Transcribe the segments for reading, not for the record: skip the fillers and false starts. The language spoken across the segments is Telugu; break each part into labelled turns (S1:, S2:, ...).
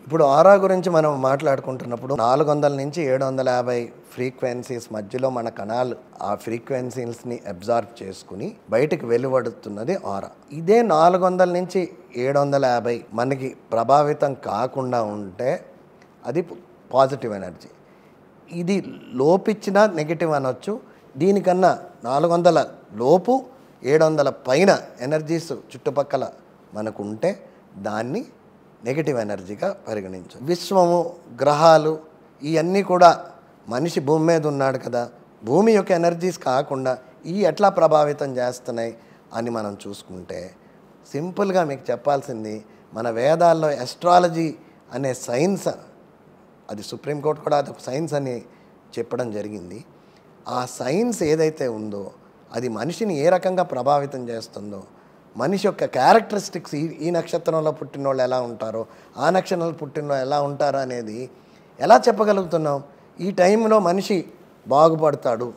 S1: ఇప్పుడు ఆరా గురించి మనం మాట్లాడుకుంటున్నప్పుడు 400 నుంచి 750 ఫ్రీక్వెన్సీస్ మధ్యలో మన కణాలు ఆ ఫ్రీక్వెన్సీస్ని అబ్జార్బ్ చేసుకుని బయటికి వెలువడుతున్నది ఆరా. ఇదే 400 నుంచి 750 మనకి ప్రభావితం కాకుండా ఉంటే అది పాజిటివ్ ఎనర్జీ. ఇది లోపిచ్చిన నెగిటివ్ అనొచ్చు. దీనికన్నా 400 లోపు 700 పైన ఎనర్జీస్ చుట్టుపక్కల మనకు ఉంటే దాన్ని నెగిటివ్ ఎనర్జీగా పరిగణించు. విశ్వము, గ్రహాలు ఇవన్నీ కూడా మనిషి భూమి మీద ఉన్నాడు కదా, భూమి యొక్క ఎనర్జీస్ కాకుండా ఎట్లా ప్రభావితం చేస్తున్నాయి అని మనం చూసుకుంటే సింపుల్గా మీకు చెప్పాల్సింది, మన వేదాల్లో ఎస్ట్రాలజీ అనే సైన్స్, అది సుప్రీంకోర్టు కూడా అది సైన్స్ అని చెప్పడం జరిగింది. ఆ సైన్స్ ఏదైతే ఉందో అది మనిషిని ఏ రకంగా ప్రభావితం చేస్తుందో, మనిషి యొక్క క్యారెక్టరిస్టిక్స్, ఈ నక్షత్రంలో పుట్టిన వాళ్ళు ఎలా ఉంటారో, ఆ నక్షత్రంలో పుట్టిన వాళ్ళు ఎలా ఉంటారో అనేది ఎలా చెప్పగలుగుతున్నాం? ఈ టైంలో మనిషి బాగుపడతాడు,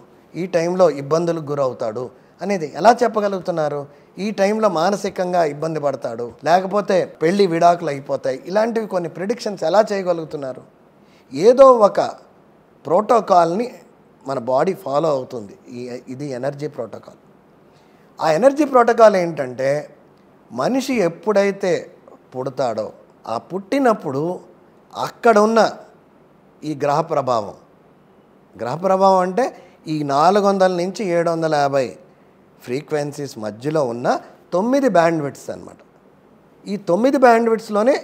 S1: ఈ టైంలో ఇబ్బందులకు గురవుతాడు అనేది ఎలా చెప్పగలుగుతున్నారు? ఈ టైంలో మానసికంగా ఇబ్బంది పడతాడు, లేకపోతే పెళ్ళి విడాకులు అయిపోతాయి, ఇలాంటివి కొన్ని ప్రిడిక్షన్స్ ఎలా చేయగలుగుతున్నారు? ఏదో ఒక ప్రోటోకాల్ని మన బాడీ ఫాలో అవుతుంది. ఇది ఎనర్జీ ప్రోటోకాల్. ఆ ఎనర్జీ ప్రోటోకాల్ ఏంటంటే, మనిషి ఎప్పుడైతే పుడతాడో ఆ పుట్టినప్పుడు అక్కడ ఉన్న ఈ గ్రహ ప్రభావం అంటే ఈ 400 నుంచి 750 ఫ్రీక్వెన్సీస్ మధ్యలో ఉన్న 9 బ్యాండ్విడ్త్స్ అనమాట. ఈ 9 బ్యాండ్విడ్త్స్లోనే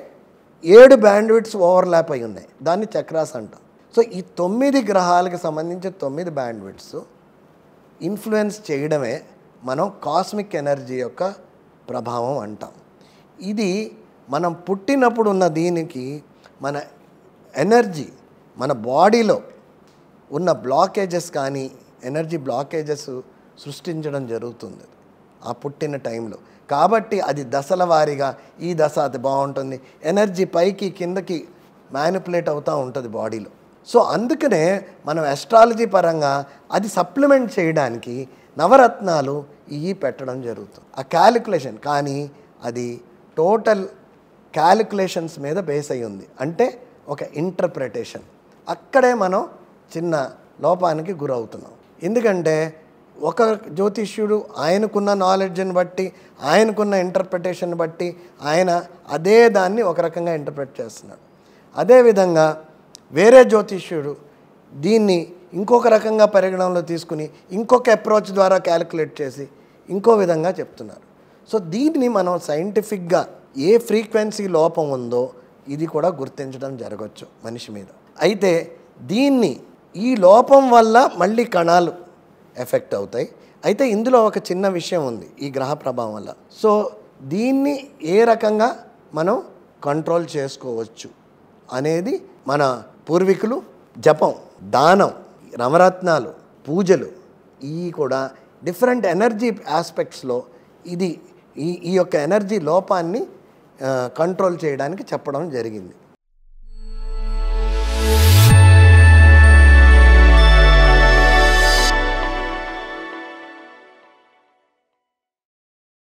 S1: 7 బ్యాండ్విడ్త్స్ ఓవర్లాప్ అయి ఉన్నాయి. దాన్ని చక్రాస్ అంటాం. సో ఈ 9 గ్రహాలకు సంబంధించి 9 బ్యాండ్విడ్త్స్ ఇన్ఫ్లుయెన్స్ చేయడమే మనం కాస్మిక్ ఎనర్జీ యొక్క ప్రభావం అంటాం. ఇది మనం పుట్టినప్పుడు ఉన్న దీనికి మన ఎనర్జీ, మన బాడీలో ఉన్న బ్లాకేజెస్ కానీ ఎనర్జీ బ్లాకేజెస్ సృష్టించడం జరుగుతుంది ఆ పుట్టిన టైంలో. కాబట్టి అది దశల వారీగా ఈ దశ అది బాగుంటుంది, ఎనర్జీ పైకి కిందకి మ్యానిపులేట్ అవుతూ ఉంటుంది బాడీలో. సో అందుకనే మనం అస్ట్రాలజీ పరంగా అది సప్లిమెంట్ చేయడానికి నవరత్నాలు పెట్టడం జరుగుతుంది. ఆ క్యాలిక్యులేషన్ కానీ అది టోటల్ క్యాలిక్యులేషన్స్ మీద బేస్ అయి ఉంది. అంటే ఒక ఇంటర్ప్రిటేషన్. అక్కడే మనం చిన్న లోపానికి గురవుతున్నాం. ఎందుకంటే ఒక జ్యోతిష్యుడు ఆయనకున్న నాలెడ్జ్ని బట్టి, ఆయనకున్న ఇంటర్ప్రిటేషన్ బట్టి ఆయన అదే దాన్ని ఒక రకంగా ఇంటర్ప్రిట్ చేస్తున్నాడు. అదేవిధంగా వేరే జ్యోతిష్యుడు దీన్ని ఇంకొక రకంగా పరిగణనలో తీసుకుని ఇంకొక అప్రోచ్ ద్వారా క్యాలిక్యులేట్ చేసి ఇంకో విధంగా చెప్తున్నారు. సో దీన్ని మనం సైంటిఫిక్గా ఏ ఫ్రీక్వెన్సీ లోపం ఉందో ఇది కూడా గుర్తించడం జరగవచ్చు మనిషి మీద. అయితే ఈ లోపం వల్ల మళ్ళీ కణాలు ఎఫెక్ట్ అవుతాయి. అయితే ఇందులో ఒక చిన్న విషయం ఉంది ఈ గ్రహ ప్రభావం వల్ల. సో దీన్ని ఏ రకంగా మనం కంట్రోల్ చేసుకోవచ్చు అనేది మన పూర్వీకులు జపం, దానం, నవరత్నాలు, పూజలు కూడా డిఫరెంట్ ఎనర్జీ ఆస్పెక్ట్స్లో ఈ యొక్క ఎనర్జీ లోపాన్ని కంట్రోల్ చేయడానికి చెప్పడం జరిగింది.